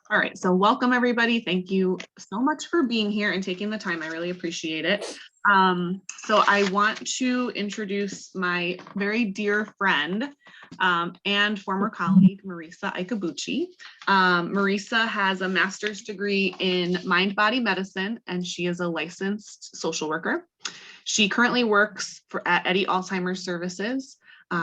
All right, so welcome everybody. Thank you so much for being here and taking the time. I really appreciate it. So I want to introduce my very dear friend and former colleague, Marisa Iacobucci. Marisa has a master's degree in mind-body medicine, and she is a licensed social worker. She currently works at Eddie Alzheimer's Services,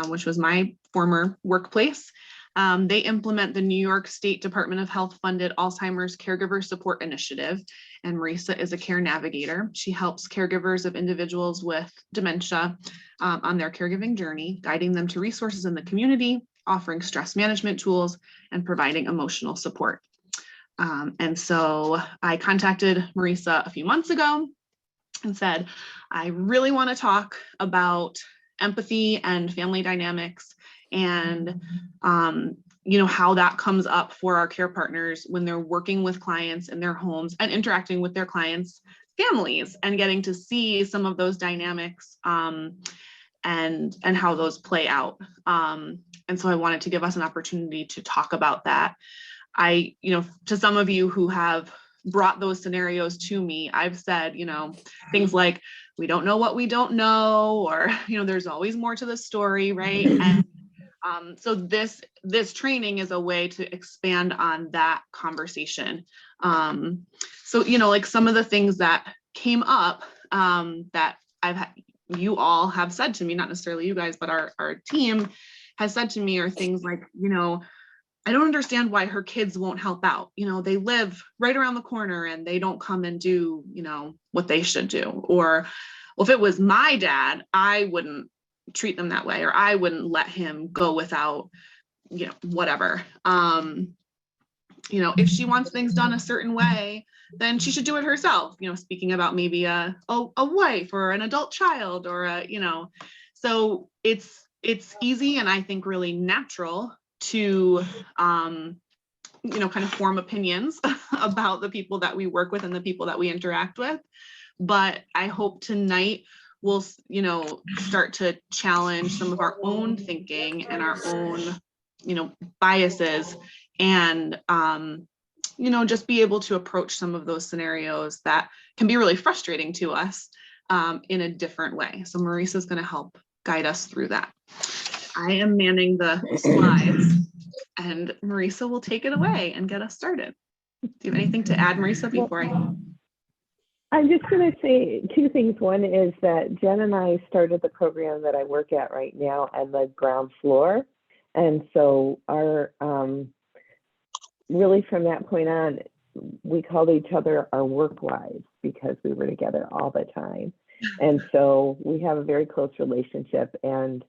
which was my former workplace. They implement the New York State Department of Health funded Alzheimer's Caregiver Support Initiative, and Marisa is a care navigator. She helps caregivers of individuals with dementia on their caregiving journey, guiding them to resources in the community, offering stress management tools, and providing emotional support. And so I contacted Marisa a few months ago and said, I really want to talk about empathy and family dynamics and how that comes up for our care partners when they're working with clients in their homes and interacting with their clients' families and getting to see some of those dynamics and how those play out. And so I wanted to give us an opportunity to talk about that. To some of you who have brought those scenarios to me, I've said, things like, we don't know what we don't know, or, there's always more to the story, right? And so this training is a way to expand on that conversation. So, like some of the things that came up that you all have said to me, not necessarily you guys, but our team has said to me are things like, I don't understand why her kids won't help out. They live right around the corner and they don't come and do, what they should do. Or, well, if it was my dad, I wouldn't treat them that way, or I wouldn't let him go without, whatever. If she wants things done a certain way, then she should do it herself. Speaking about maybe a wife or an adult child, or so it's easy and I think really natural to kind of form opinions about the people that we work with and the people that we interact with. But I hope tonight we'll start to challenge some of our own thinking and our own biases, and just be able to approach some of those scenarios that can be really frustrating to us in a different way. So Marisa is going to help guide us through that. I am manning the slides, and Marisa will take it away and get us started. Do you have anything to add, Marisa, before I'm just going to say two things. One is that Jen and I started the program that I work at right now on the ground floor. And so our, really from that point on, we called each other our work wives because we were together all the time. And so we have a very close relationship and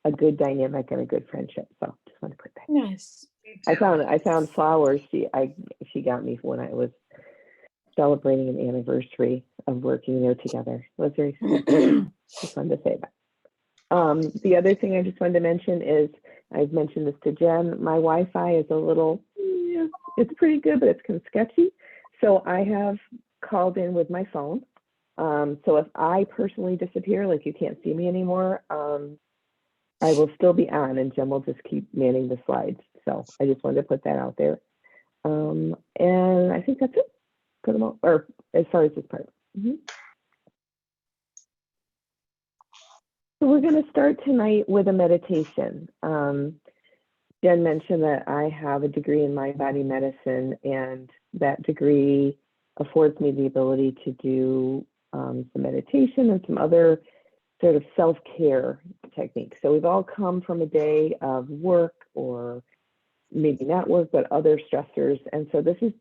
a good dynamic and a good friendship. So just want to put that. Nice. I found flowers. She got me when I was celebrating an anniversary of working there together. It was very sweet. Just wanted to say that. The other thing I just wanted to mention is, I've mentioned this to Jen, my Wi-Fi is a little, it's pretty good, but it's kind of sketchy. So I have called in with my phone. So if I personally disappear, like you can't see me anymore, I will still be on and Jen will just keep manning the slides. So I just wanted to put that out there. And I think that's it. Or as far as this part. So we're going to start tonight with a meditation. Jen mentioned that I have a degree in mind-body medicine, and that degree affords me the ability to do some meditation and some other sort of self-care techniques. So we've all come from a day of work, or maybe not work, but other stressors. And so this is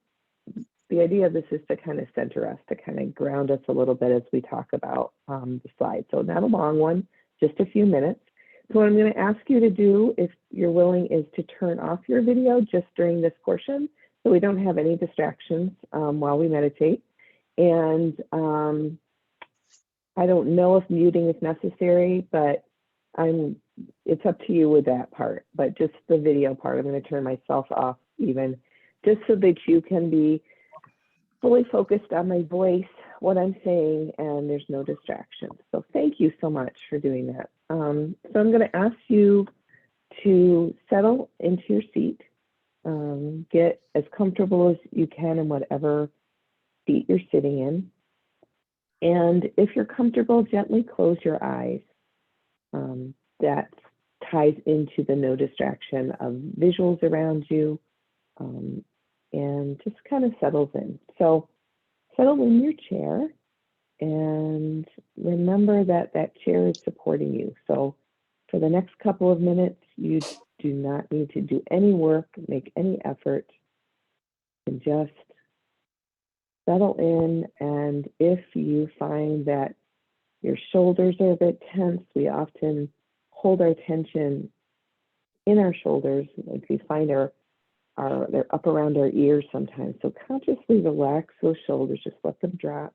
the idea of this, is to kind of center us, to kind of ground us a little bit as we talk about the slide. So not a long one, just a few minutes. So what I'm going to ask you to do, if you're willing, is to turn off your video just during this portion, so we don't have any distractions while we meditate. And I don't know if muting is necessary, but it's up to you with that part. But just the video part, I'm going to turn myself off even, just so that you can be fully focused on my voice, what I'm saying, and there's no distractions. So thank you so much for doing that. So I'm going to ask you to settle into your seat. Get as comfortable as you can in whatever seat you're sitting in. And if you're comfortable, gently close your eyes. That ties into the no distraction of visuals around you, and just kind of settles in. So settle in your chair and remember that that chair is supporting you. So for the next couple of minutes, you do not need to do any work, make any effort, and just settle in. And if you find that your shoulders are a bit tense, we often hold our tension in our shoulders, like we find they're up around our ears sometimes. So consciously relax those shoulders, just let them drop.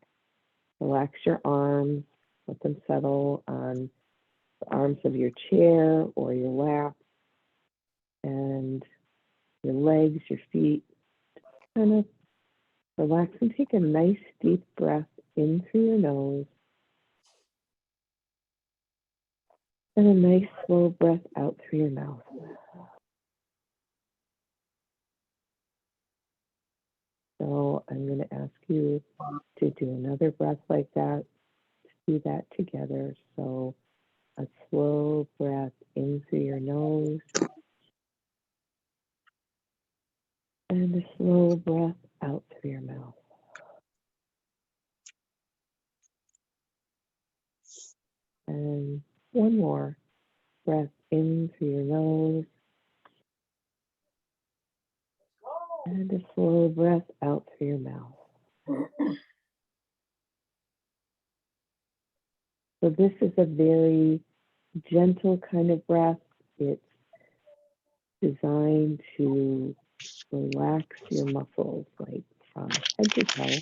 Relax your arms, let them settle on the arms of your chair or your lap, and your legs, your feet. Kind of relax and take a nice deep breath in through your nose and a nice slow breath out through your mouth. So I'm going to ask you to do another breath like that. Do that together. So a slow breath in through your nose and a slow breath out through your mouth. And one more breath in through your nose and a slow breath out through your mouth. So this is a very gentle kind of breath. It's designed to relax your muscles, like from head to toe.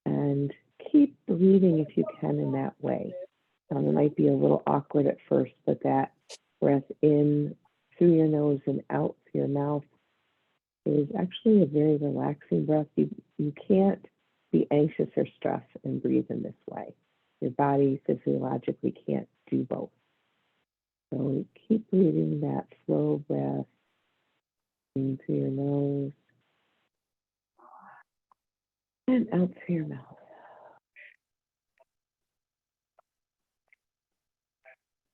And keep breathing if you can in that way. It might be a little awkward at first, but that breath in through your nose and out through your mouth is actually a very relaxing breath. You can't be anxious or stressed and breathe in this way. Your body physiologically can't do both. So keep breathing that slow breath in through your nose and out through your mouth.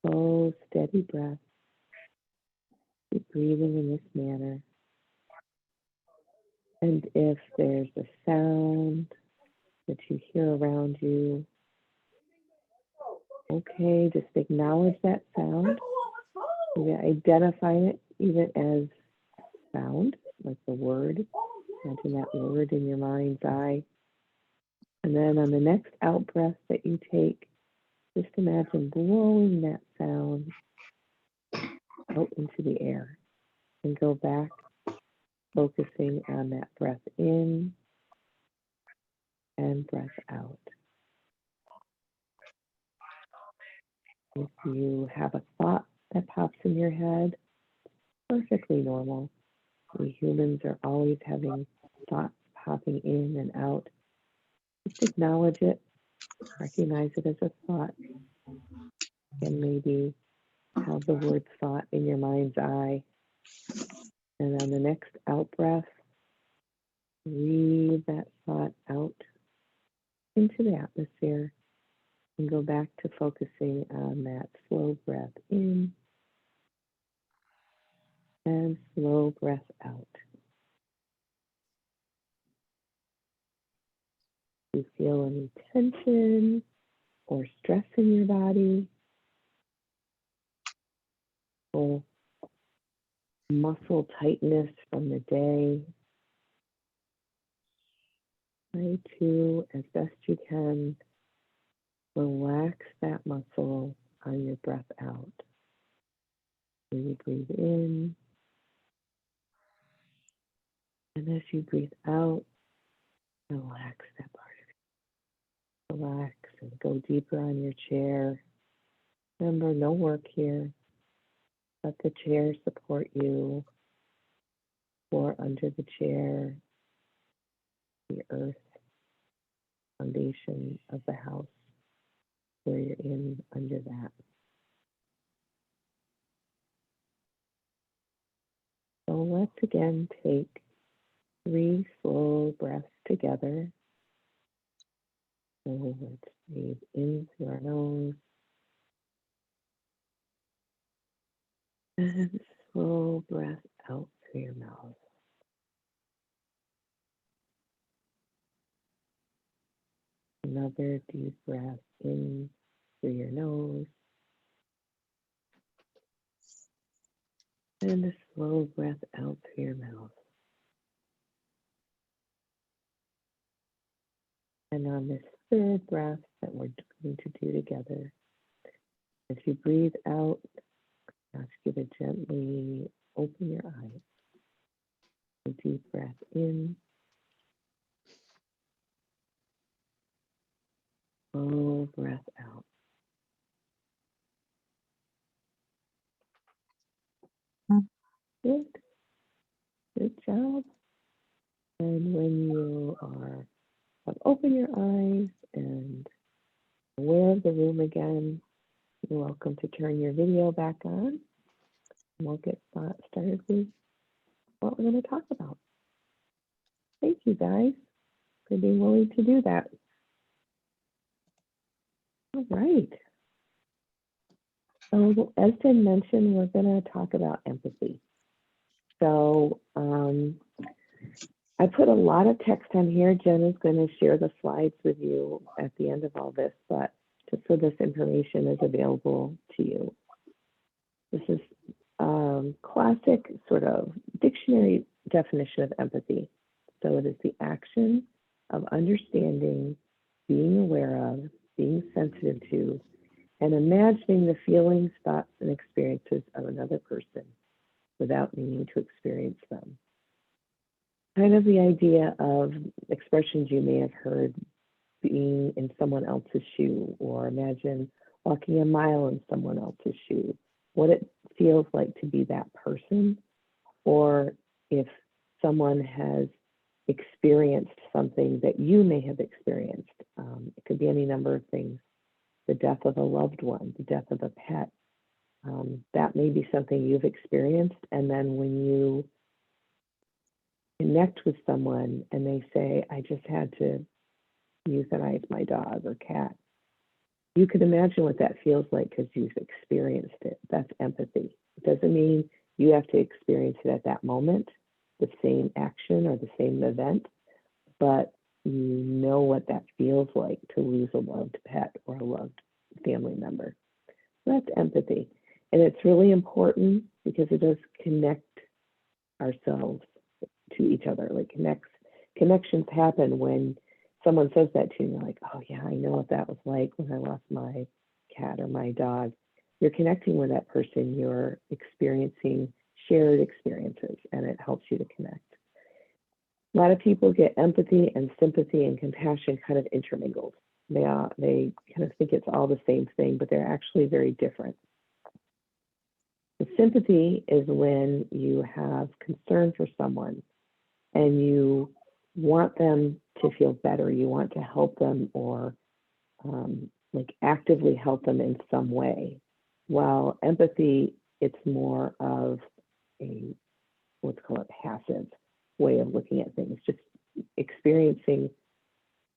Slow, steady breath. Keep breathing in this manner. And if there's a sound that you hear around you, okay, just acknowledge that sound. Identify it even as sound, like the word. Imagine that word in your mind's eye. And then on the next out breath that you take, just imagine blowing that sound out into the air and go back, focusing on that breath in and breath out. If you have a thought that pops in your head, perfectly normal. We humans are always having thoughts popping in and out. Just acknowledge it, recognize it as a thought, and maybe have the word thought in your mind's eye. And on the next out breath, breathe that thought out into the atmosphere and go back to focusing on that slow breath in and slow breath out. Do you feel any tension or stress in your body or muscle tightness from the day? Try to, as best you can, relax that muscle on your breath out. So you breathe in, and as you breathe out, relax that part of it. Relax and go deeper on your chair. Remember, no work here. Let the chair support you, or under the chair, the earth foundation of the house where you're in under that. So let's again take 3 slow breaths together. So let's breathe in through our nose and slow breath out through your mouth. Another deep breath in through your nose and a slow breath out through your mouth. And on this third breath that we're going to do together, as you breathe out, ask you to gently open your eyes. A deep breath in, slow breath out. Good, good job. And when you have opened your eyes and aware of the room again, you're welcome to turn your video back on. And we'll get started with what we're going to talk about. Thank you guys for being willing to do that. All right. So as Jen mentioned, we're going to talk about empathy. So I put a lot of text on here. Jen is going to share the slides with you at the end of all this, but just so this information is available to you. This is classic sort of dictionary definition of empathy. So it is the action of understanding, being aware of, being sensitive to, and imagining the feelings, thoughts, and experiences of another person without needing to experience them. Kind of the idea of expressions you may have heard, being in someone else's shoe, or imagine walking a mile in someone else's shoe, what it feels like to be that person, or if someone has experienced something that you may have experienced. It could be any number of things. The death of a loved one, the death of a pet. That may be something you've experienced, and then when you connect with someone and they say, I just had to euthanize my dog or cat, you can imagine what that feels like because you've experienced it. That's empathy. It doesn't mean you have to experience it at that moment, the same action or the same event, but you know what that feels like to lose a loved pet or a loved family member. So that's empathy. And it's really important because it does connect ourselves to each other. Like connections happen when someone says that to you, you're like, oh yeah, I know what that was like when I lost my cat or my dog. You're connecting with that person, you're experiencing shared experiences, and it helps you to connect. A lot of people get empathy and sympathy and compassion kind of intermingled. They kind of think it's all the same thing, but they're actually very different. The sympathy is when you have concern for someone and you want them to feel better, you want to help them or like actively help them in some way. While empathy, it's more of a, let's call it passive way of looking at things, just experiencing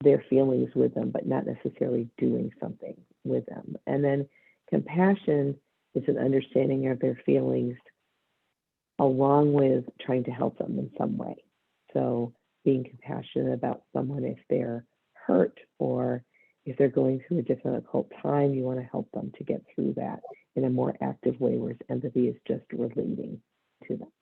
their feelings with them, but not necessarily doing something with them. And then compassion is an understanding of their feelings along with trying to help them in some way. So being compassionate about someone if they're hurt or if they're going through a difficult time, you want to help them to get through that in a more active way, whereas empathy is just relating to them.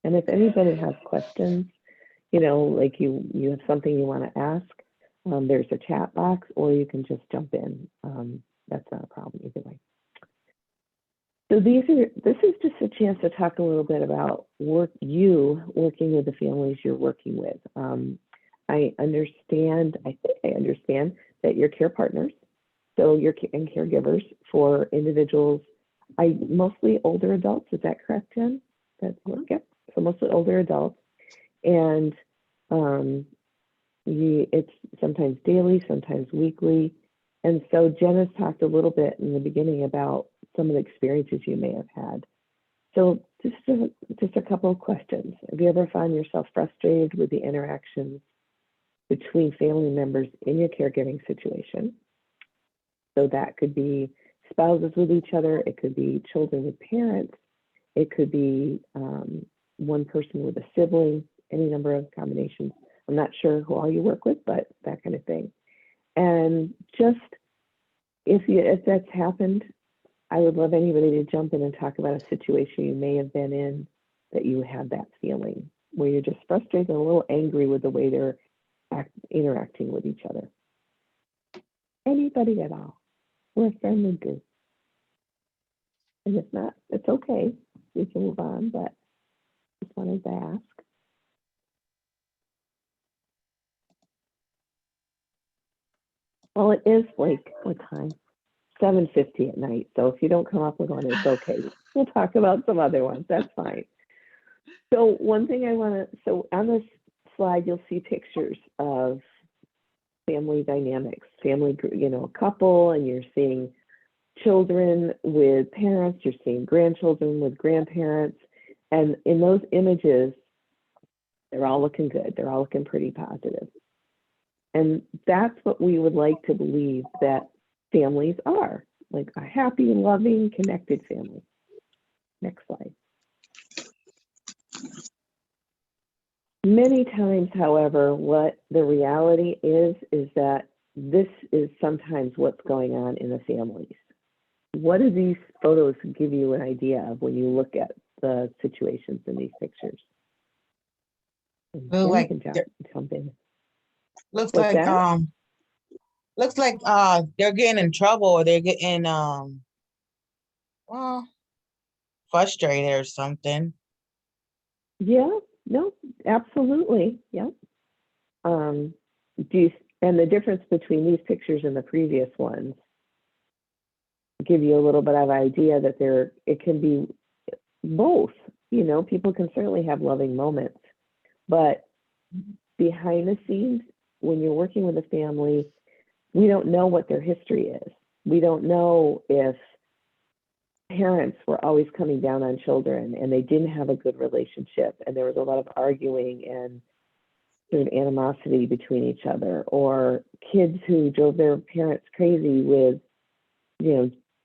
And if anybody has questions, like you have something you want to ask, there's a chat box, or you can just jump in. That's not a problem either way. So this is just a chance to talk a little bit about working with the families you're working with. I think I understand that you're care partners, so you're and caregivers for individuals, mostly older adults. Is that correct, Jen? Yep. So mostly older adults, and it's sometimes daily, sometimes weekly. And so Jen has talked a little bit in the beginning about some of the experiences you may have had. So just a couple of questions. Have you ever found yourself frustrated with the interactions between family members in your caregiving situation? So that could be spouses with each other, it could be children with parents, it could be one person with a sibling, any number of combinations. I'm not sure who all you work with, but that kind of thing. And just if that's happened, I would love anybody to jump in and talk about a situation you may have been in that you had that feeling where you're just frustrated and a little angry with the way they're interacting with each other. Anybody at all. We're a friendly group. And if not, it's okay. We can move on, but just wanted to ask. Well, it is like, what time? 7:50 at night. So if you don't come up with one, it's okay. We'll talk about some other ones. That's fine. So one thing I want to, so on this slide, you'll see pictures of family dynamics, family, a couple, and you're seeing children with parents, you're seeing grandchildren with grandparents. And in those images, they're all looking good. They're all looking pretty positive. And that's what we would like to believe that families are, like a happy, loving, connected family. Next slide. Many times, however, what the reality is that this is sometimes what's going on in the families. What do these photos give you an idea of when you look at the situations in these pictures? Well, like can jump in. Looks What's like that? looks like they're getting in trouble, or they're getting well, frustrated or something. Yeah, no, absolutely. Yeah. And the difference between these pictures and the previous ones give you a little bit of idea that it can be both. People can certainly have loving moments, but behind the scenes, when you're working with a family, we don't know what their history is. We don't know if parents were always coming down on children and they didn't have a good relationship and there was a lot of arguing and sort of animosity between each other, or kids who drove their parents crazy with,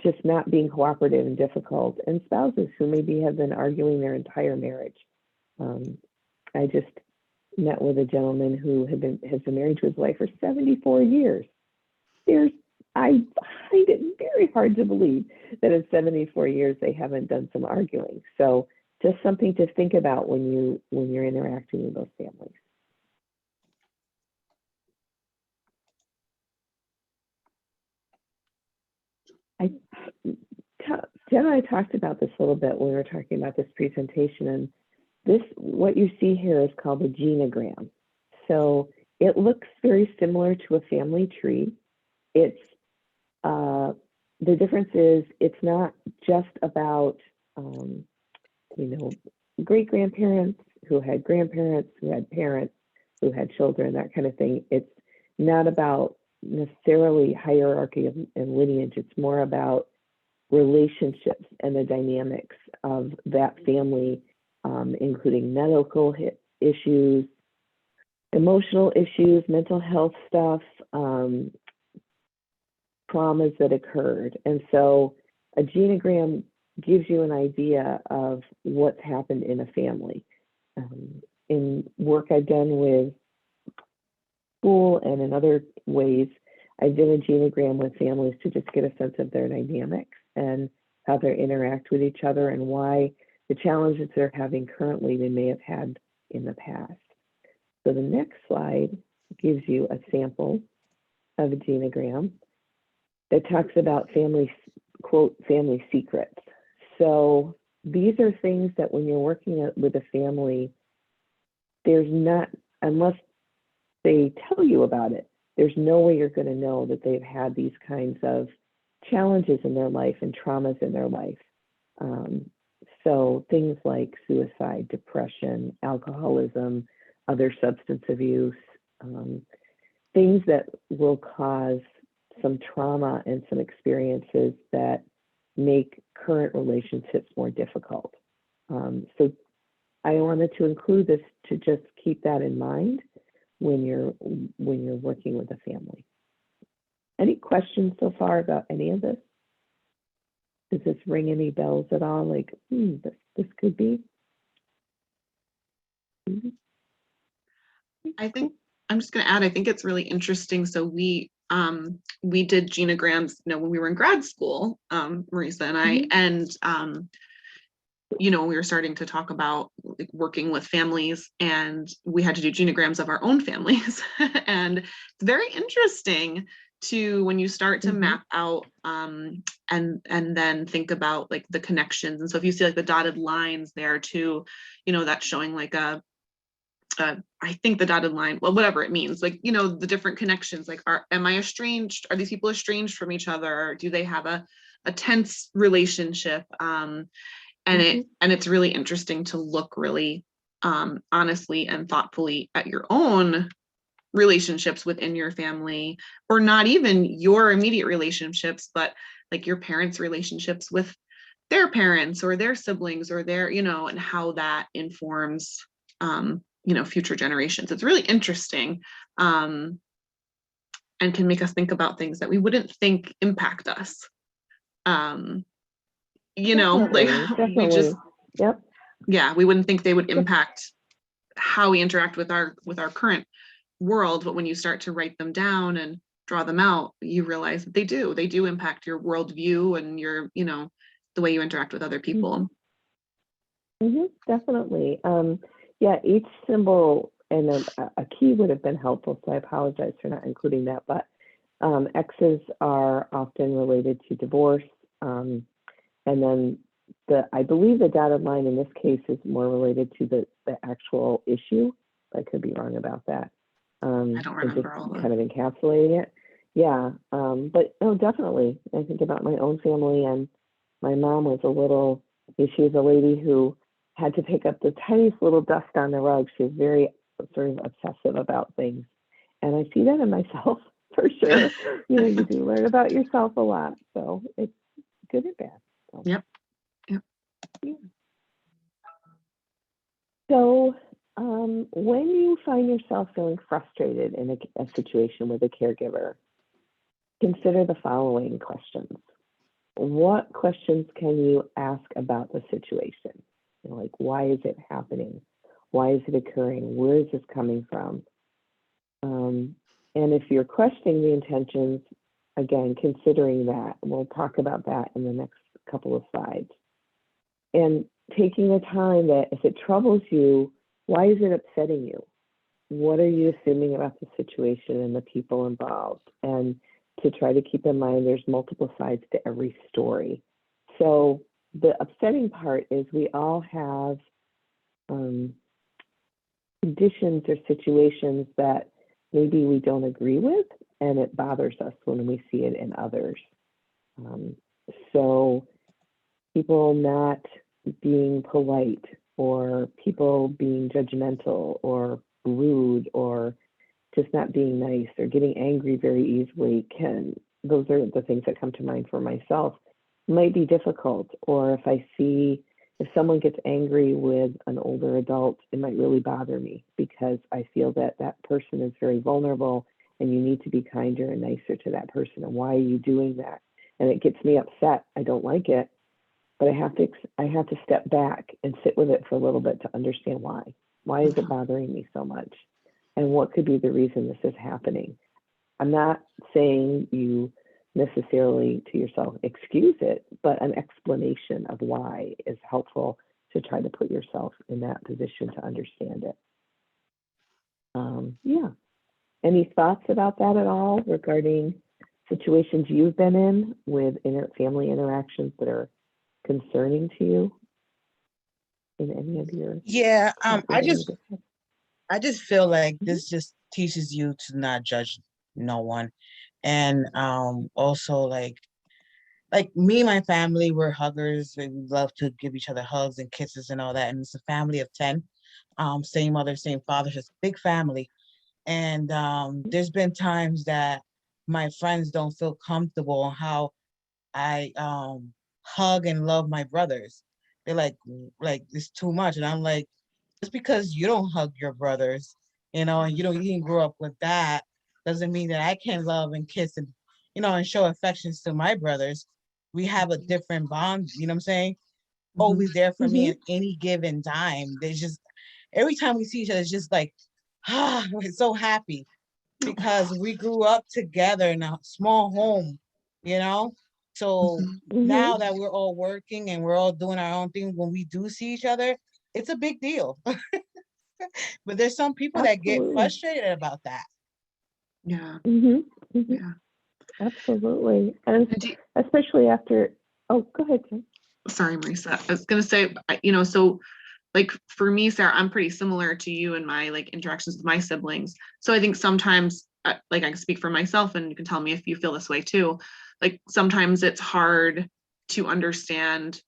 just not being cooperative and difficult, and spouses who maybe have been arguing their entire marriage. I just met with a gentleman who has been married to his wife for 74 years. I find it very hard to believe that in 74 years they haven't done some arguing. So just something to think about when you're interacting with those families. Jen and I talked about this a little bit when we were talking about this presentation, and what you see here is called a genogram. So it looks very similar to a family tree. It's the difference is it's not just about great grandparents who had grandparents who had parents who had children, that kind of thing. It's not about necessarily hierarchy and lineage. It's more about relationships and the dynamics of that family, including medical issues, emotional issues, mental health stuff, traumas that occurred. And so a genogram gives you an idea of what's happened in a family. In work I've done with school and in other ways, I've done a genogram with families to just get a sense of their dynamics and how they interact with each other and why the challenges they're having currently they may have had in the past. So the next slide gives you a sample of a genogram that talks about family, quote, family secrets. So these are things that when you're working with a family, there's not, unless they tell you about it, there's no way you're going to know that they've had these kinds of challenges in their life and traumas in their life. So things like suicide, depression, alcoholism, other substance abuse, things that will cause some trauma and some experiences that make current relationships more difficult. So I wanted to include this to just keep that in mind when you're working with a family. Any questions so far about any of this? Does this ring any bells at all? Like, this could be? I think I'm just going to add, I think it's really interesting. So we did genograms, when we were in grad school, Marisa and I, and we were starting to talk about like working with families, and we had to do genograms of our own families. And it's very interesting to, when you start to map out and then think about like the connections. And so if you see like the dotted lines there too, that's showing like I think the dotted line, well, whatever it means, like, the different connections, like, am I estranged? Are these people estranged from each other? Do they have a tense relationship? And it's really interesting to look really honestly and thoughtfully at your own relationships within your family, or not even your immediate relationships, but like your parents' relationships with their parents or their siblings or their, and how that informs future generations. It's really interesting, and can make us think about things that we wouldn't think impact us. Definitely. We just, yep. Yeah, we wouldn't think they would impact how we interact with our current world, but when you start to write them down and draw them out, you realize that they do impact your worldview and your, the way you interact with other people. Definitely. Yeah, each symbol and a key would have been helpful, so I apologize for not including that, but X's are often related to divorce, and then I believe the dotted line in this case is more related to the actual issue. I could be wrong about that. I don't remember all kind of encapsulating it. Yeah, but no, definitely. I think about my own family, and my mom was she was a lady who had to pick up the tiniest little dust on the rug. She was very sort of obsessive about things. And I see that in myself for sure. You do learn about yourself a lot. So it's good and bad. So. Yep. Yeah. So when you find yourself feeling frustrated in a situation with a caregiver, consider the following questions. What questions can you ask about the situation? Like, why is it happening? Why is it occurring? Where is this coming from? And if you're questioning the intentions, again, considering that, we'll talk about that in the next couple of slides. And taking the time that if it troubles you, why is it upsetting you? What are you assuming about the situation and the people involved? And to try to keep in mind there's multiple sides to every story. So the upsetting part is we all have conditions or situations that maybe we don't agree with, and it bothers us when we see it in others. So people not being polite, or people being judgmental or rude, or just not being nice, or getting angry very easily, those are the things that come to mind for myself, might be difficult. Or if someone gets angry with an older adult, it might really bother me, because I feel that that person is very vulnerable and you need to be kinder and nicer to that person. And why are you doing that? And it gets me upset. I don't like it, but I have to step back and sit with it for a little bit to understand why. Why is it bothering me so much? And what could be the reason this is happening? I'm not saying you necessarily to yourself excuse it, but an explanation of why is helpful to try to put yourself in that position to understand it. Yeah. Any thoughts about that at all regarding situations you've been in with family interactions that are concerning to you in any of your? Yeah, I just feel like this just teaches you to not judge no one. And also like me and my family, we're huggers. We love to give each other hugs and kisses and all that. And it's a family of 10, same mother, same father, just big family. And there's been times that my friends don't feel comfortable how I hug and love my brothers. They're like it's too much. And I'm like, just because you don't hug your brothers, and you didn't grow up with that, doesn't mean that I can't love and kiss and, and show affections to my brothers. We have a different bond, you know what I'm saying? Always there for me at any given time. There's just, every time we see each other, it's just like, we're so happy because we grew up together in a small home, you know? So now that we're all working and we're all doing our own thing, when we do see each other, it's a big deal. But there's some people that get Absolutely. frustrated about that. Yeah. Yeah. Absolutely. And especially after, oh, go ahead, Jen. Sorry, Marisa. I was gonna say, so like for me, Sarah, I'm pretty similar to you in my like interactions with my siblings. So I think sometimes, like I can speak for myself, and you can tell me if you feel this way too. Like sometimes it's hard to understand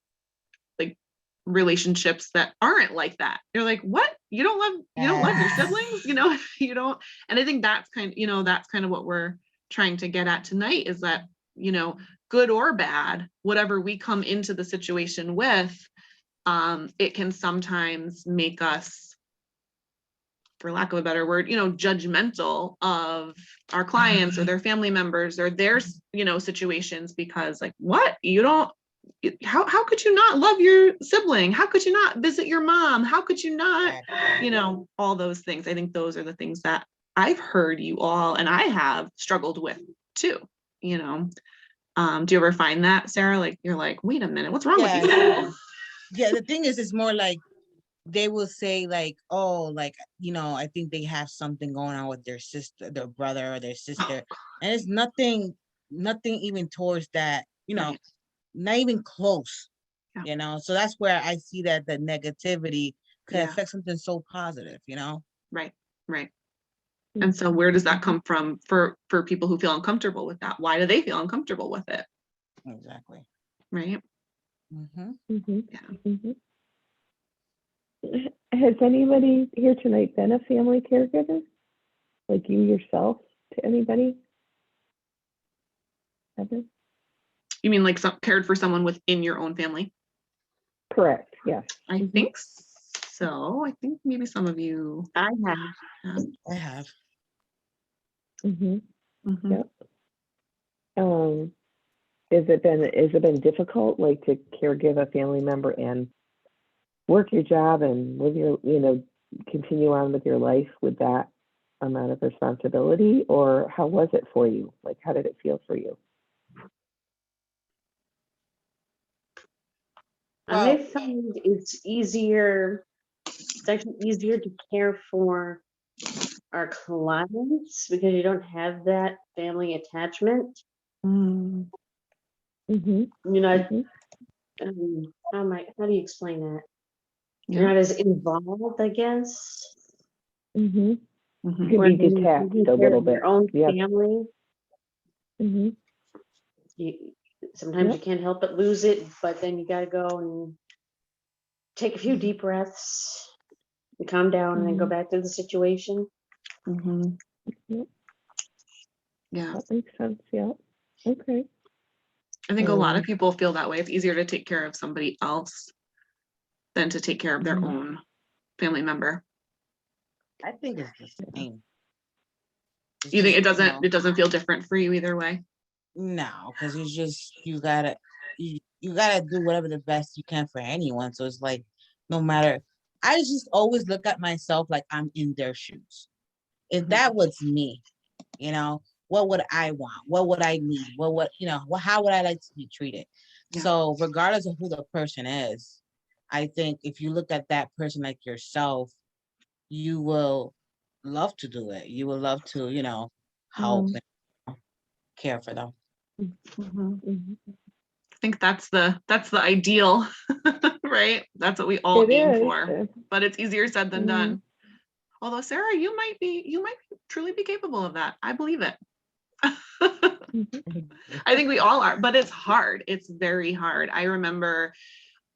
like relationships that aren't like that. You're like, what? You don't love your siblings? You don't. And I think that's that's kind of what we're trying to get at tonight, is that, good or bad, whatever we come into the situation with, it can sometimes make us, for lack of a better word, judgmental of our clients or their family members or their, situations, because like, what? You don't, how could you not love your sibling? How could you not visit your mom? How could you not, all those things? I think those are the things that I've heard you all, and I have struggled with too, do you ever find that, Sarah? Like, you're like, wait a minute, what's wrong with you? Yeah, the thing is, it's more like they will say like, oh, like, I think they have something going on with their sister, their brother or their sister. And it's nothing even towards that, Right. not even close, Yeah. So that's where I see that the negativity could Yeah. affect something so positive, Right. And so where does that come from for people who feel uncomfortable with that? Why do they feel uncomfortable with it? Exactly. Right. Yeah. Has anybody here tonight been a family caregiver? Like you yourself, to anybody? Ever? You mean like cared for someone within your own family? Correct. Yes. I think so. I think maybe some of you. I have. I have. Yep. Has it been difficult, like, to caregive a family member and work your job and live your, continue on with your life with that amount of responsibility? Or how was it for you? Like, how did it feel for you? I find it's actually easier to care for our clients because you don't have that family attachment. How do you explain that? Yeah. You're not as involved, I guess. You can be detached a little bit. Your own family. Sometimes you can't help but lose it, but then you got to go and take a few deep breaths and calm down and then go back to the situation. Yeah. That makes sense. Yeah. Okay. I think a lot of people feel that way. It's easier to take care of somebody else than to take care of their own family member. I think it's the same. You think it doesn't feel different for you either way? No, because it's just you gotta do whatever the best you can for anyone. So it's like, no matter, I just always look at myself like I'm in their shoes. If that was me, what would I want? What would I need? How would I like to be treated? Yeah. So regardless of who the person is, I think if you look at that person like yourself, you will love to do it. You will love to, help and care for them. I think that's the ideal, right? That's what we all aim for, but it's easier said than done. Although, Sarah, you might truly be capable of that. I believe it. I think we all are, but it's hard. It's very hard. I remember,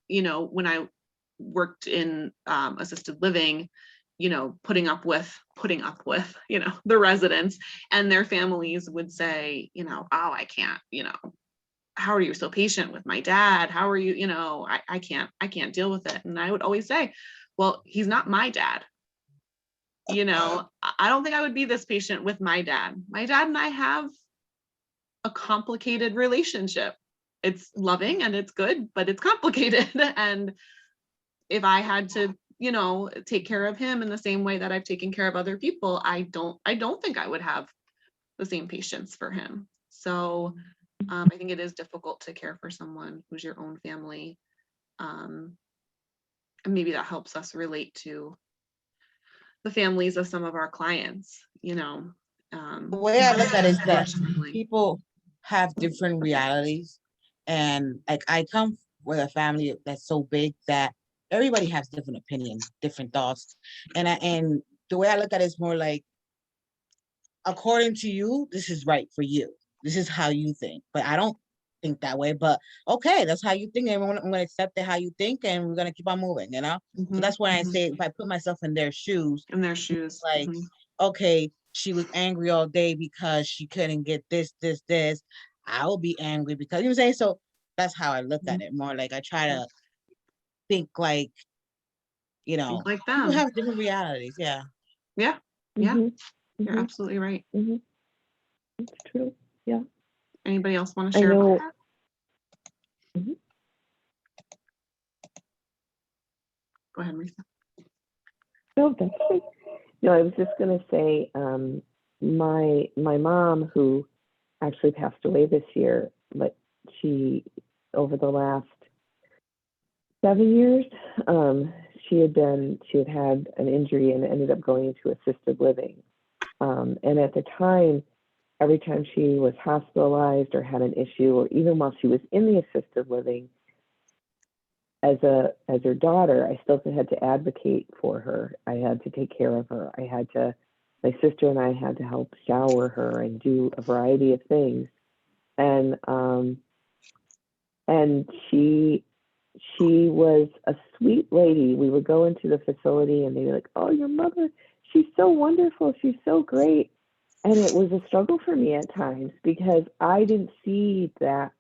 when I worked in assisted living, putting up with, the residents, and their families would say, oh, I can't, how are you so patient with my dad? How are you, you know, I can't deal with it. And I would always say, well, he's not my dad. You know, I don't think I would be this patient with my dad. My dad and I have a complicated relationship. It's loving and it's good, but it's complicated. And if I had to, you know, take care of him in the same way that I've taken care of other people, I don't think I would have the same patience for him. So I think it is difficult to care for someone who's your own family. And maybe that helps us relate to the families of some of our clients, you know. The way I look at it is that Unfortunately. people have different realities, and like I come with a family that's so big that everybody has different opinions, different thoughts, and the way I look at it is more like, according to you, this is right for you. This is how you think, but I don't think that way. But okay, that's how you think, and I'm gonna accept it how you think, and we're gonna keep on moving. You know. So that's when I say, if I put myself in their shoes, In their shoes. like, okay, she was angry all day because she couldn't get this. I will be angry because, you know what I'm saying? So that's how I look at it. More like I try to think like, you know, Think like people them. have different realities. Yeah. Yeah, yeah, Mhm, you're mhm, absolutely right. mhm. It's true. Yeah. Anybody else want to I share know. about that? Mhm. Go ahead, Marisa. No, that's okay. No, I was just gonna say, my mom, who actually passed away this year, but she, over the last 7 years, she had had an injury and ended up going into assisted living. And at the time, every time she was hospitalized or had an issue, or even while she was in the assisted living, as her daughter, I still had to advocate for her. I had to take care of her. My sister and I had to help shower her and do a variety of things. And she was a sweet lady. We would go into the facility and they'd be like, "Oh, your mother, she's so wonderful. She's so great." And it was a struggle for me at times because I didn't see that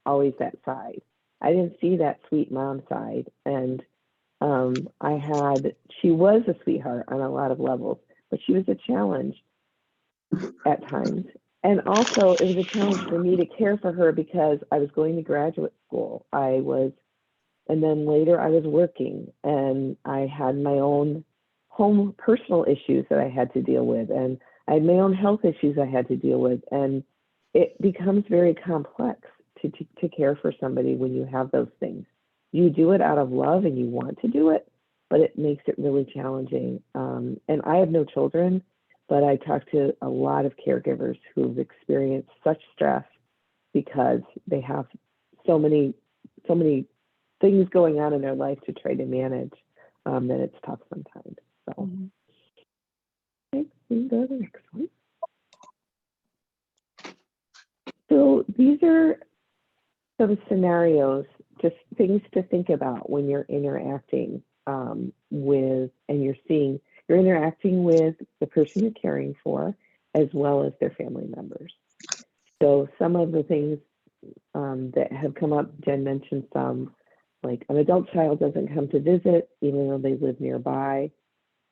side. I didn't see that sweet mom side. And she was a sweetheart on a lot of levels, but she was a challenge at times. And also, it was a challenge for me to care for her because I was going to graduate school. And then later I was working, and I had my own home personal issues that I had to deal with, and I had my own health issues I had to deal with. And it becomes very complex to care for somebody when you have those things. You do it out of love and you want to do it, but it makes it really challenging. And I have no children, but I talk to a lot of caregivers who've experienced such stress because they have so many things going on in their life to try to manage, that it's tough sometimes. So, okay, we can go to the next one. So these are some scenarios, just things to think about when you're interacting you're interacting with the person you're caring for, as well as their family members. So some of the things that have come up, Jen mentioned some, like an adult child doesn't come to visit, even though they live nearby.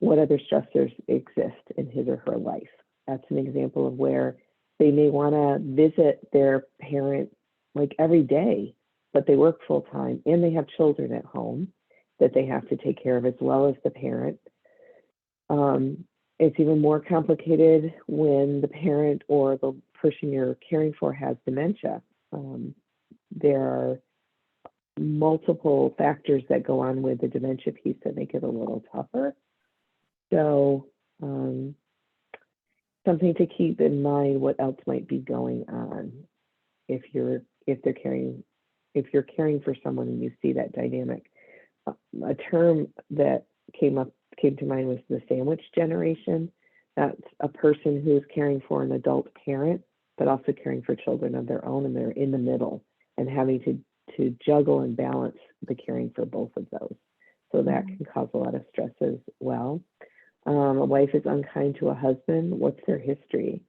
What other stressors exist in his or her life? That's an example of where they may want to visit their parent like every day, but they work full time and they have children at home that they have to take care of as well as the parent. It's even more complicated when the parent or the person you're caring for has dementia. There are multiple factors that go on with the dementia piece that make it a little tougher. So something to keep in mind what else might be going on if you're caring for someone and you see that dynamic. A term that came to mind was the sandwich generation. That's a person who's caring for an adult parent, but also caring for children of their own, and they're in the middle and having to juggle and balance the caring for both of those. So that can cause a lot of stress as well. A wife is unkind to a husband. What's their history?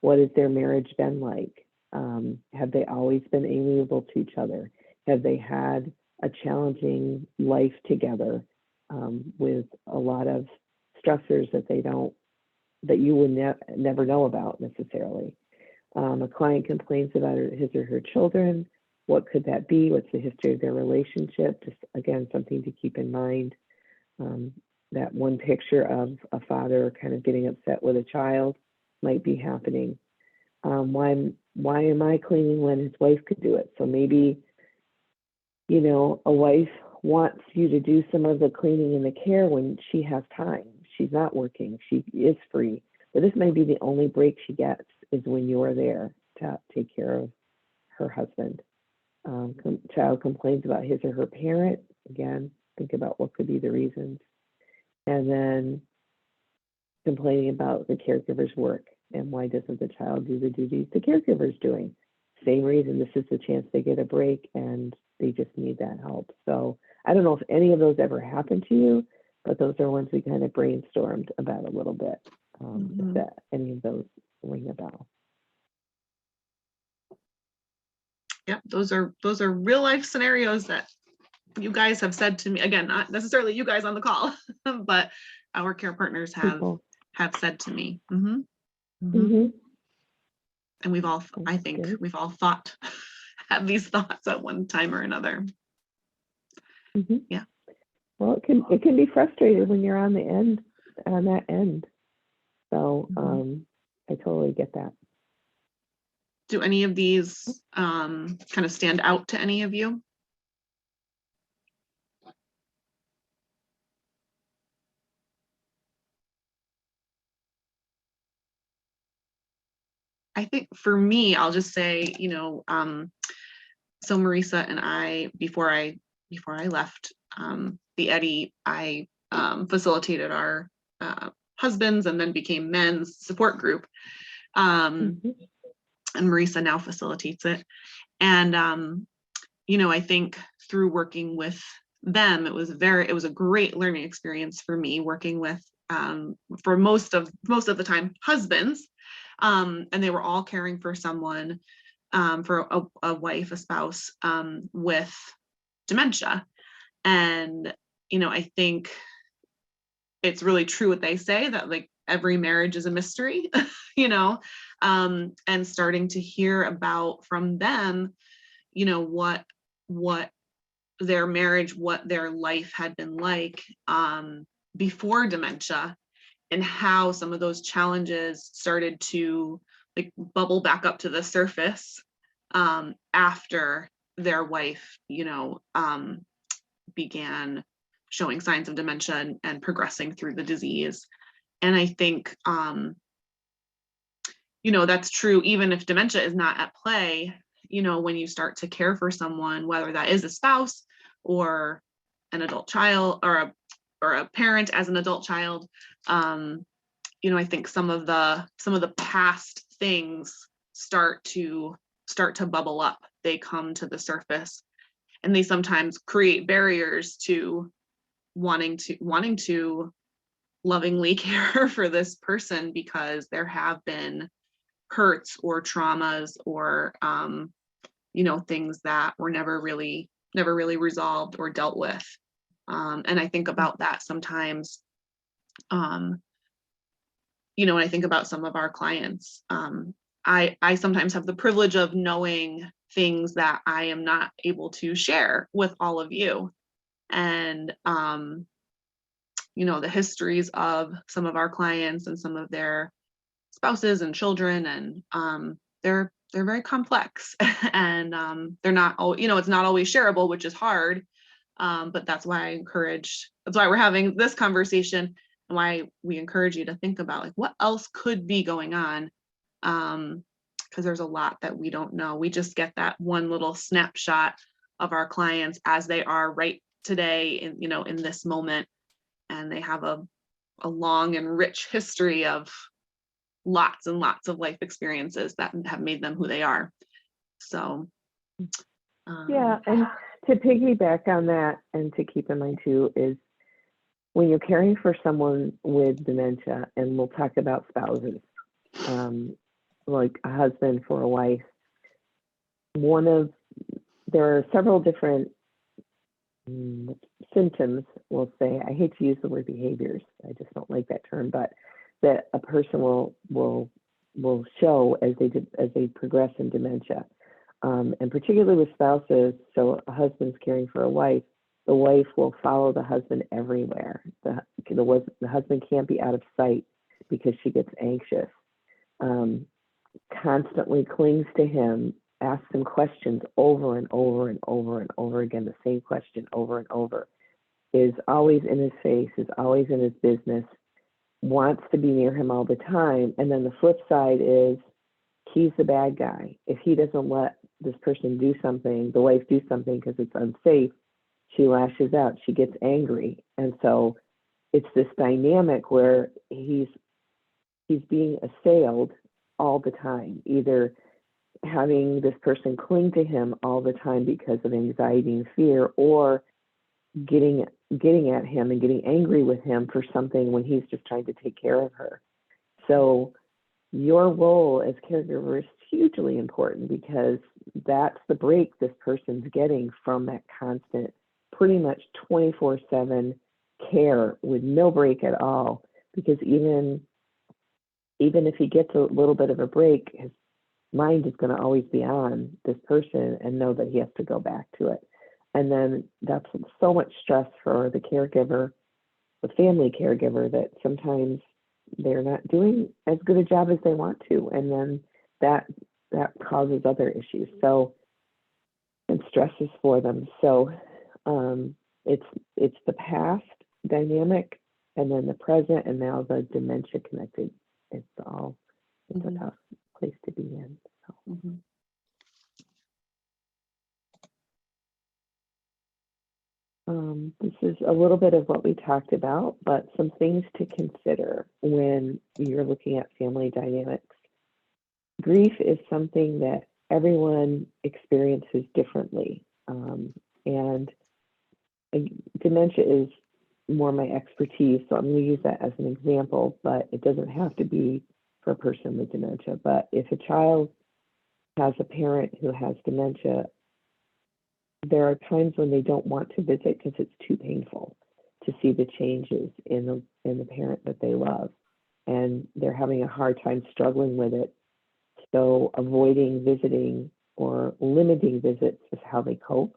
What has their marriage been like? Have they always been amiable to each other? Have they had a challenging life together with a lot of stressors that you would never know about necessarily? A client complains about his or her children. What could that be? What's the history of their relationship? Just again, something to keep in mind. That one picture of a father kind of getting upset with a child might be happening. Why am I cleaning when his wife could do it? So maybe, a wife wants you to do some of the cleaning and the care when she has time. She's not working. She is free. But this may be the only break she gets is when you're there to take care of her husband. Child complains about his or her parent. Again, think about what could be the reasons. And then complaining about the caregiver's work and why doesn't the child do the duties the caregiver's doing? Same reason, this is the chance they get a break and they just need that help. So I don't know if any of those ever happened to you, but those are ones we kind of brainstormed about a little bit. If that, any of those ring a bell. Yep, those are real life scenarios that you guys have said to me. Again, not necessarily you guys on the call, but our care partners have said to me. And we've all, I think, we've all had these thoughts at one time or another. Yeah. Well, it can be frustrating when you're on that end. So I totally get that. Do any of these kind of stand out to any of you? I think for me, I'll just say, so Marisa and I, before I left the Eddie, I facilitated our husbands and then became men's support group. And Marisa now facilitates it. And, I think through working with them, it was a great learning experience for me working with, for most of the time, husbands. And they were all caring for someone, for a wife, a spouse, with dementia. And, I think it's really true what they say that like every marriage is a mystery, and starting to hear about from them, what their marriage, what their life had been like before dementia, and how some of those challenges started to like bubble back up to the surface after their wife, began showing signs of dementia and progressing through the disease. And I think, that's true, even if dementia is not at play, when you start to care for someone, whether that is a spouse or an adult child or a parent as an adult child, I think some of the past things start to bubble up. They come to the surface, and they sometimes create barriers to wanting to lovingly care for this person because there have been hurts or traumas or things that were never really resolved or dealt with. And I think about that sometimes. When I think about some of our clients, I sometimes have the privilege of knowing things that I am not able to share with all of you. And, the histories of some of our clients and some of their spouses and children, and they're very complex and they're not all, it's not always shareable, which is hard. But that's why we're having this conversation and why we encourage you to think about like what else could be going on. Because there's a lot that we don't know. We just get that one little snapshot of our clients as they are right today in this moment. And they have a long and rich history of lots and lots of life experiences that have made them who they are. So yeah, and to piggyback on that and to keep in mind too is when you're caring for someone with dementia, and we'll talk about spouses, like a husband for a wife, there are several different symptoms, we'll say. I hate to use the word behaviors. I just don't like that term, but that a person will show as they progress in dementia. And particularly with spouses, so a husband's caring for a wife, the wife will follow the husband everywhere. The husband can't be out of sight because she gets anxious. Constantly clings to him, asks him questions over and over and over and over again, the same question over and over, is always in his face, is always in his business, wants to be near him all the time. And then the flip side is he's the bad guy. If he doesn't let this person do something, the wife do something because it's unsafe, she lashes out, she gets angry. And so it's this dynamic where he's being assailed all the time, either having this person cling to him all the time because of anxiety and fear, or getting at him and getting angry with him for something when he's just trying to take care of her. So your role as caregiver is hugely important, because that's the break this person's getting from that constant, pretty much 24/7 care with no break at all. Because even if he gets a little bit of a break, his mind is going to always be on this person and know that he has to go back to it. And then that's so much stress for the caregiver, the family caregiver, that sometimes they're not doing as good a job as they want to. And then that causes other issues. So, and stresses for them. So it's the past dynamic, and then the present, and now the dementia connected. It's a tough place to be in. So. This is a little bit of what we talked about, but some things to consider when you're looking at family dynamics. Grief is something that everyone experiences differently. And dementia is more my expertise, so I'm going to use that as an example, but it doesn't have to be for a person with dementia. But if a child has a parent who has dementia, there are times when they don't want to visit because it's too painful to see the changes in the parent that they love, and they're having a hard time struggling with it. So avoiding visiting or limiting visits is how they cope.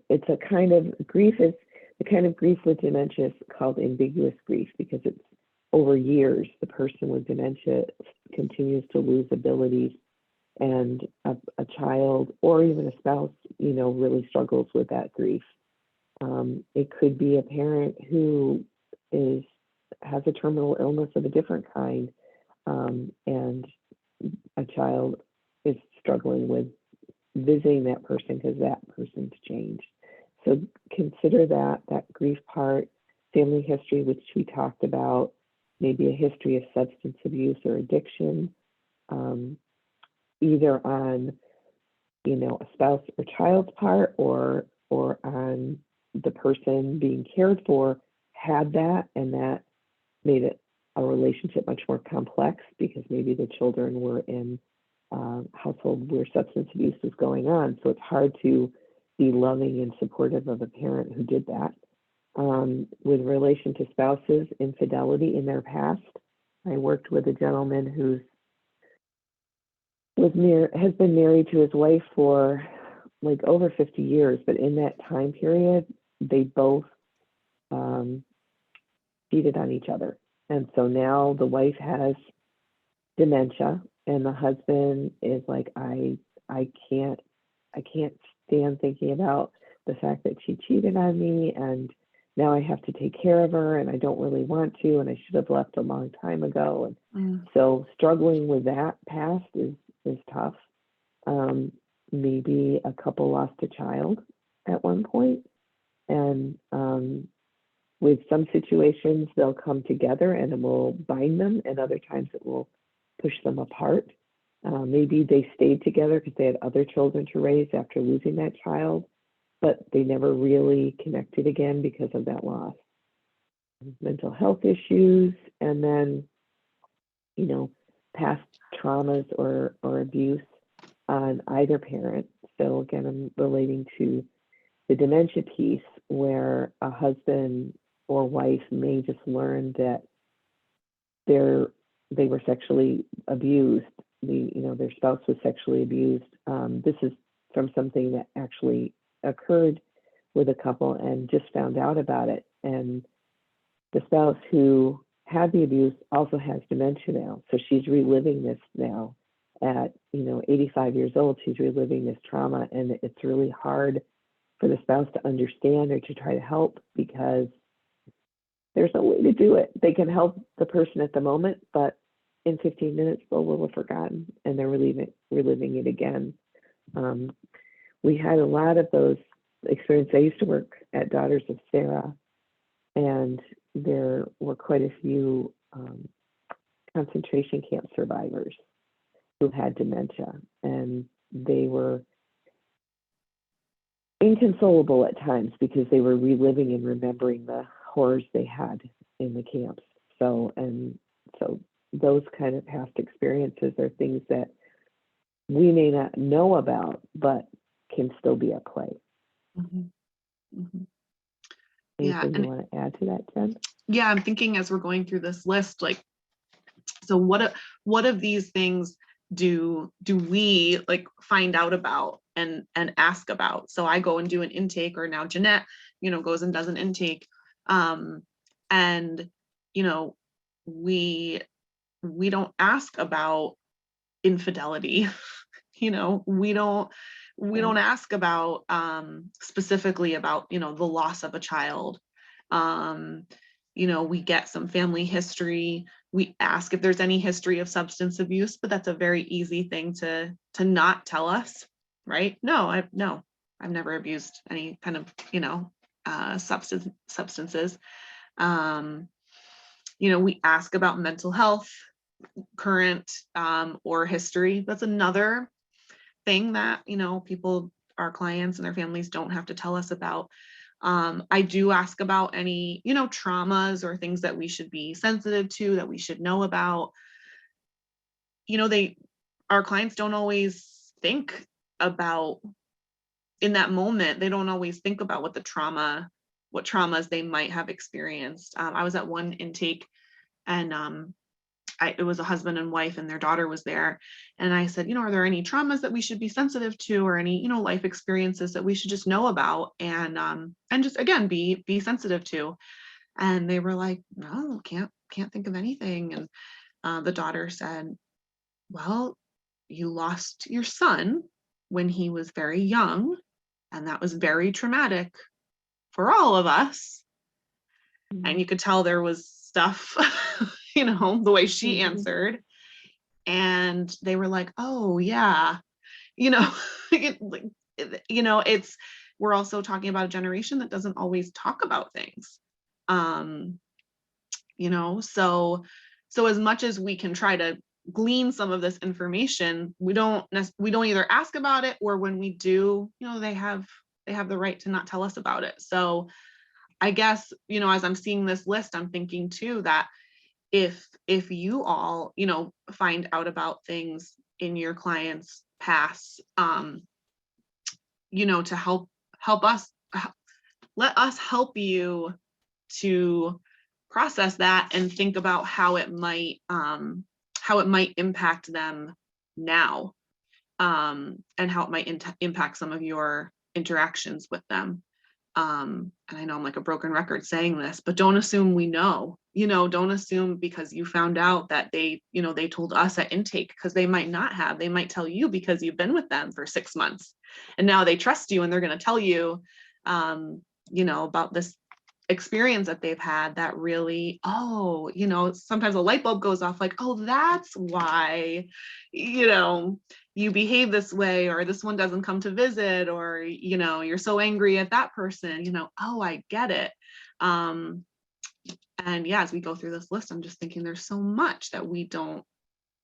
It's a kind of grief, is the kind of grief with dementia is called ambiguous grief, because it's over years. The person with dementia continues to lose abilities, and a child or even a spouse, really struggles with that grief. It could be a parent who has a terminal illness of a different kind, and a child is struggling with visiting that person because that person's changed. So consider that grief part, family history, which we talked about, maybe a history of substance abuse or addiction, either on, a spouse or child's part, or on the person being cared for had that, and that made it a relationship much more complex because maybe the children were in a household where substance abuse was going on. So it's hard to be loving and supportive of a parent who did that. With relation to spouses, infidelity in their past. I worked with a gentleman who has been married to his wife for like over 50 years, but in that time period, they both cheated on each other. And so now the wife has dementia, and the husband is like, I can't stand thinking about the fact that she cheated on me, and now I have to take care of her, and I don't really want to, and I should have left a long time ago. And so struggling with that past is tough. Maybe a couple lost a child at one point, and with some situations they'll come together and it will bind them, and other times it will push them apart. Maybe they stayed together because they had other children to raise after losing that child, but they never really connected again because of that loss. Mental health issues, and then, past traumas or abuse. on either parent. So again, I'm relating to the dementia piece where a husband or wife may just learn that they were sexually abused. Their spouse was sexually abused. This is from something that actually occurred with a couple and just found out about it. And the spouse who had the abuse also has dementia now. So she's reliving this now at, 85 years old. She's reliving this trauma, and it's really hard for the spouse to understand or to try to help because there's no way to do it. They can help the person at the moment, but in 15 minutes, they will have forgotten and they're reliving it again. We had a lot of those experiences. I used to work at Daughters of Sarah, and there were quite a few concentration camp survivors who had dementia, and they were inconsolable at times because they were reliving and remembering the horrors they had in the camps. So those kind of past experiences are things that we may not know about, but can still be at play. Mhm. Mhm. Anything and you want to add to that, Jen? yeah, I'm thinking as we're going through this list, like, so what of these things do we like find out about and ask about? So I go and do an intake, or now Jeanette, goes and does an intake. And, we don't ask about infidelity. We don't ask about specifically about the loss of a child. We get some family history. We ask if there's any history of substance abuse, but that's a very easy thing to not tell us, right? No, I've never abused any kind of substances. We ask about mental health, current or history. That's another thing that people, our clients and their families, don't have to tell us about. I do ask about any traumas or things that we should be sensitive to, that we should know about. Our clients don't always think about, in that moment, they don't always think about what traumas they might have experienced. I was at one intake, and it was a husband and wife, and their daughter was there. And I said, are there any traumas that we should be sensitive to, or any, life experiences that we should just know about, and just, again, be sensitive to? And they were like, no, can't think of anything. And the daughter said, well, you lost your son when he was very young, and that was very traumatic for all of us. And you could tell there was stuff, the way she answered. And they were like, oh yeah, it's, we're also talking about a generation that doesn't always talk about things. So as much as we can try to glean some of this information, we don't either ask about it, or when we do, they have the right to not tell us about it. So I guess, as I'm seeing this list, I'm thinking too that if you all, find out about things in your clients' past, to help us, let us help you to process that and think about how it might impact them now, and how it might impact some of your interactions with them. And I know I'm like a broken record saying this, but don't assume we know, don't assume because you found out that they told us at intake, because they might not have. They might tell you because you've been with them for 6 months and now they trust you, and they're going to tell you, about this experience that they've had that really, sometimes a light bulb goes off, like, oh, that's why, you behave this way, or this one doesn't come to visit, or, you're so angry at that person, oh, I get it. And yeah, as we go through this list, I'm just thinking there's so much that we don't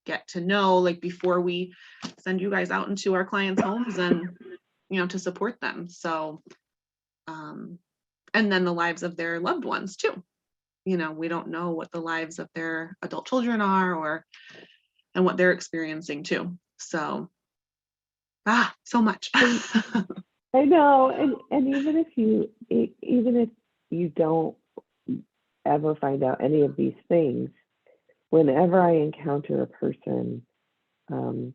get to know, like, before we send you guys out into our clients' homes and, to support them. So, and then the lives of their loved ones too. We don't know what the lives of their adult children are, and what they're experiencing too. So So much. I know, and even if you don't ever find out any of these things, whenever I encounter a person, and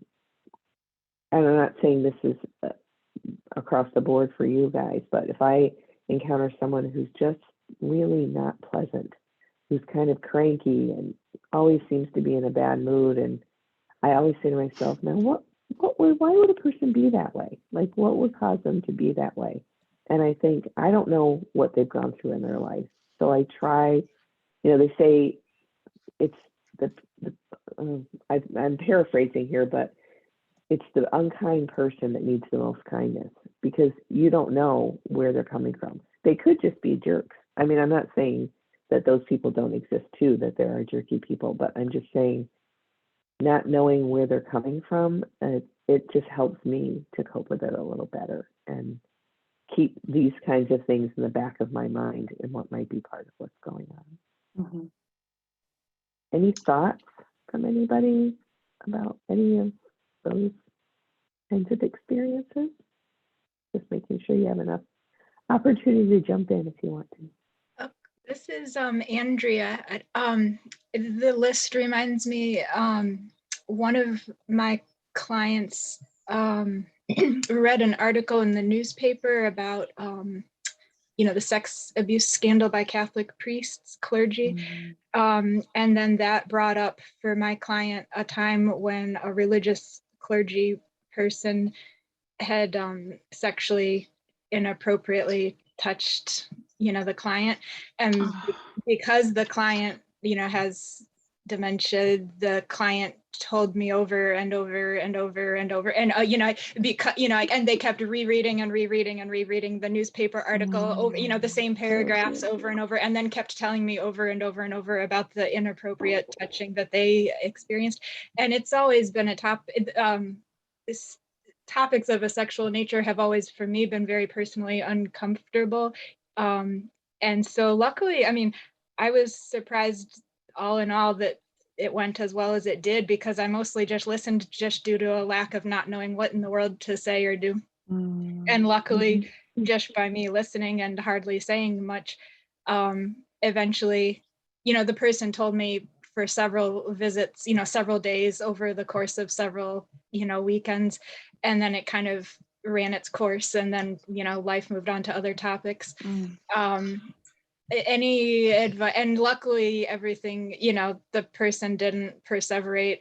I'm not saying this is across the board for you guys, but if I encounter someone who's just really not pleasant, who's kind of cranky and always seems to be in a bad mood, and I always say to myself, now why would a person be that way? Like, what would cause them to be that way? And I think, I don't know what they've gone through in their life. So I try, they say it's I'm paraphrasing here, but it's the unkind person that needs the most kindness, because you don't know where they're coming from. They could just be jerks. I mean, I'm not saying that those people don't exist too, that there are jerky people, but I'm just saying, not knowing where they're coming from, it just helps me to cope with it a little better and keep these kinds of things in the back of my mind and what might be part of what's going on. Mhm. Any thoughts from anybody about any of those kinds of experiences? Just making sure you have enough opportunity to jump in if you want to. This is Andrea. The list reminds me, one of my clients read an article in the newspaper about the sex abuse scandal by Catholic priests, clergy. And then that brought up for my client a time when a religious clergy person had sexually inappropriately touched the client, and because the client has dementia, the client told me over and over and over and over, and because and they kept rereading the newspaper article over, the same paragraphs over and over, and then kept telling me over and over and over about the inappropriate touching that they experienced. And it's always been a topics of a sexual nature have always, for me, been very personally uncomfortable. And so luckily, I mean, I was surprised all in all that it went as well as it did, because I mostly just listened just due to a lack of not knowing what in the world to say or do. And luckily, just by me listening and hardly saying much, eventually, the person told me for several visits, several days over the course of several, weekends, and then it kind of ran its course, and then, life moved on to other topics. Any advice? And luckily everything, the person didn't perseverate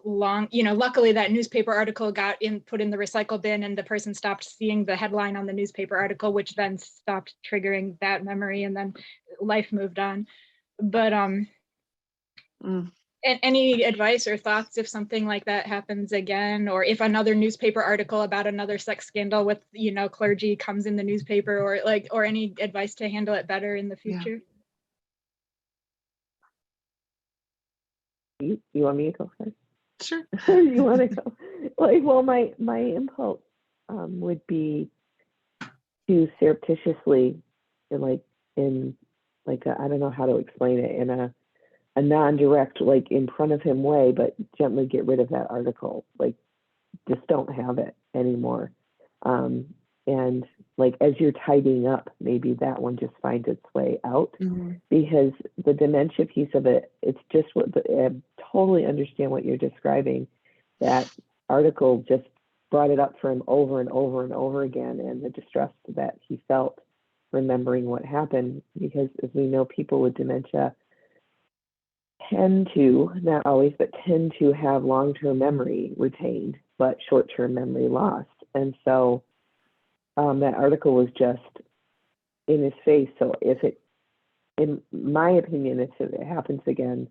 long. Luckily that newspaper article got put in the recycle bin, and the person stopped seeing the headline on the newspaper article, which then stopped triggering that memory, and then life moved on. But any advice or thoughts if something like that happens again, or if another newspaper article about another sex scandal with clergy comes in the newspaper, or any advice to handle it better in the future? You want me to go first? Sure. You want to go? Well, my impulse would be to surreptitiously, I don't know how to explain it, in a non-direct, like in front of him way, but gently get rid of that article. Like, just don't have it anymore. And like, as you're tidying up, maybe that one just finds its way out, because the dementia piece of it, it's just I totally understand what you're describing. That article just brought it up for him over and over and over again, and the distress that he felt remembering what happened, because as we know, people with dementia tend to, not always, but tend to have long-term memory retained, but short-term memory lost. And so that article was just in his face. So in my opinion, if it happens again,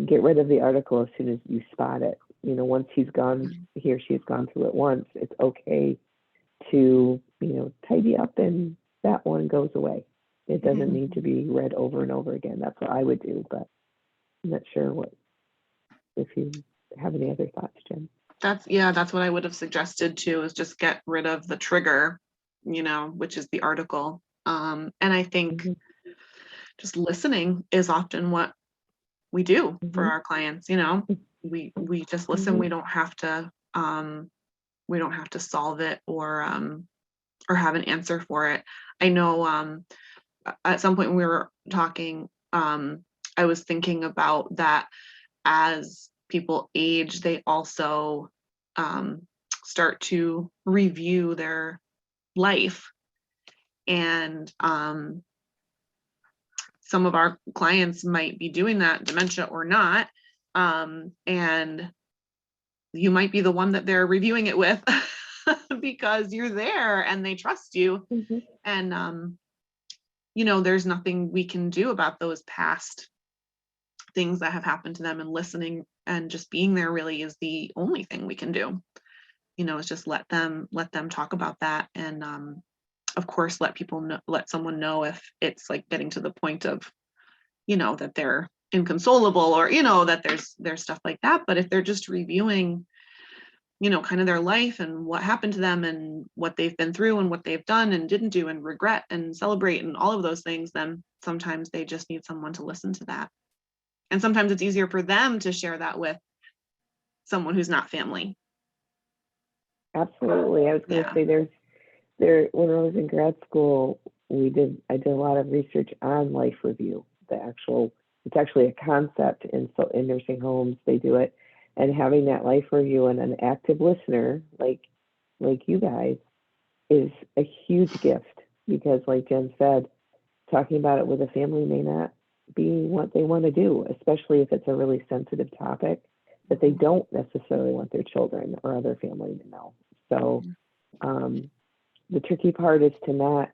get rid of the article as soon as you spot it. Once he or she's gone through it once, it's okay to, tidy up, and that one goes away. It doesn't need to be read over and over again. That's what I would do, but I'm not sure if you have any other thoughts, Jen. That's what I would have suggested too, is just get rid of the trigger, which is the article. And I think just listening is often what we do for our clients. We just listen. We don't have to we don't have to solve it or have an answer for it. I know at some point when we were talking, I was thinking about that as people age, they also start to review their life. And some of our clients might be doing that, dementia or not. And you might be the one that they're reviewing it with because you're there and they trust you. Mhm. And, you know, there's nothing we can do about those past things that have happened to them, and listening and just being there really is the only thing we can do. You know, is just let them talk about that. And of course, let someone know if it's like getting to the point of, you know, that they're inconsolable, or, you know, that there's stuff like that. But if they're just reviewing, you know, kind of their life and what happened to them and what they've been through and what they've done and didn't do and regret and celebrate and all of those things, then sometimes they just need someone to listen to that. And sometimes it's easier for them to share that with someone who's not family. Absolutely. I was going to Yeah. say when I was in grad school, I did a lot of research on life review. It's actually a concept in nursing homes. They do it, and having that life review and an active listener like you guys is a huge gift, because like Jen said, talking about it with a family may not be what they want to do, especially if it's a really sensitive topic that they don't necessarily want their children or other family to know. So the tricky part is to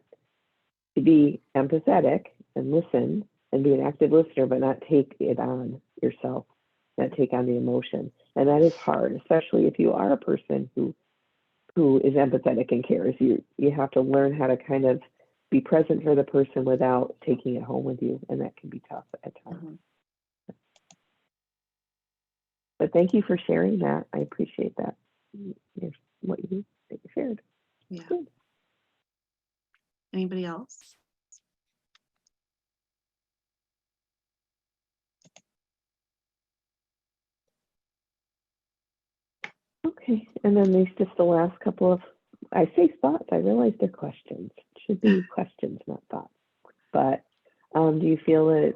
be empathetic and listen and be an active listener, but not take it on yourself, not take on the emotion. And that is hard, especially if you are a person who is empathetic and cares. You have to learn how to kind of be present for the person without taking it home with you, and that can be tough at times. Mm-hmm. But thank you for sharing that. I appreciate that. What you shared. Yeah. Good. Anybody else? Okay, and then there's just the last couple of, I say thoughts, I realize they're questions. It should be questions, not thoughts. But do you feel that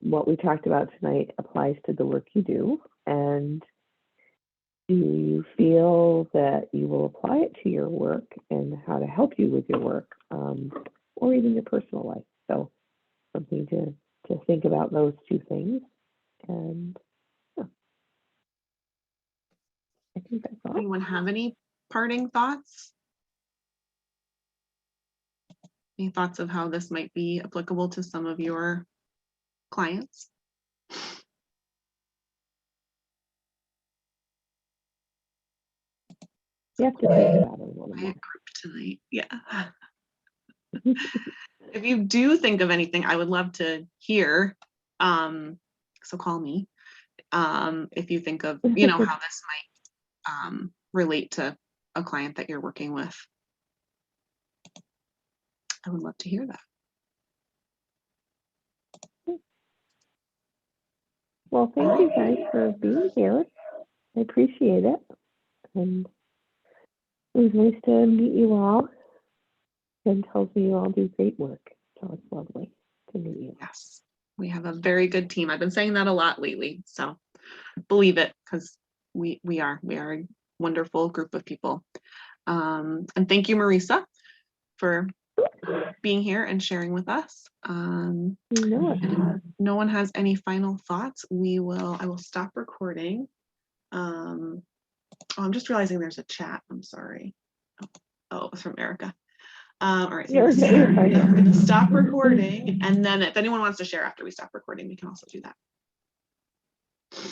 what we talked about tonight applies to the work you do? And do you feel that you will apply it to your work and how to help you with your work, or even your personal life? So something to think about, those two things. And yeah, I think that's all. Anyone have any parting thoughts? Any thoughts of how this might be applicable to some of your clients? You have to think about it a little Quiet more. group tonight. Yeah. If you do think of anything, I would love to hear. So call me. If you think of, you know, how this might relate to a client that you're working with. I would love to hear that. Well, thank you guys for being here. I appreciate it. And it was nice to meet you all. Jen tells me you all do great work. So it's lovely to meet you. Yes, we have a very good team. I've been saying that a lot lately. So believe it, because we are a wonderful group of people. And thank you, Marisa, for being here and sharing with us. If no one has any final thoughts, I will stop recording. I'm just realizing there's a chat. I'm sorry. Oh, it was from Erica. All right, so I'm going to stop recording, and then if anyone wants to share after we stop recording, we can also do that.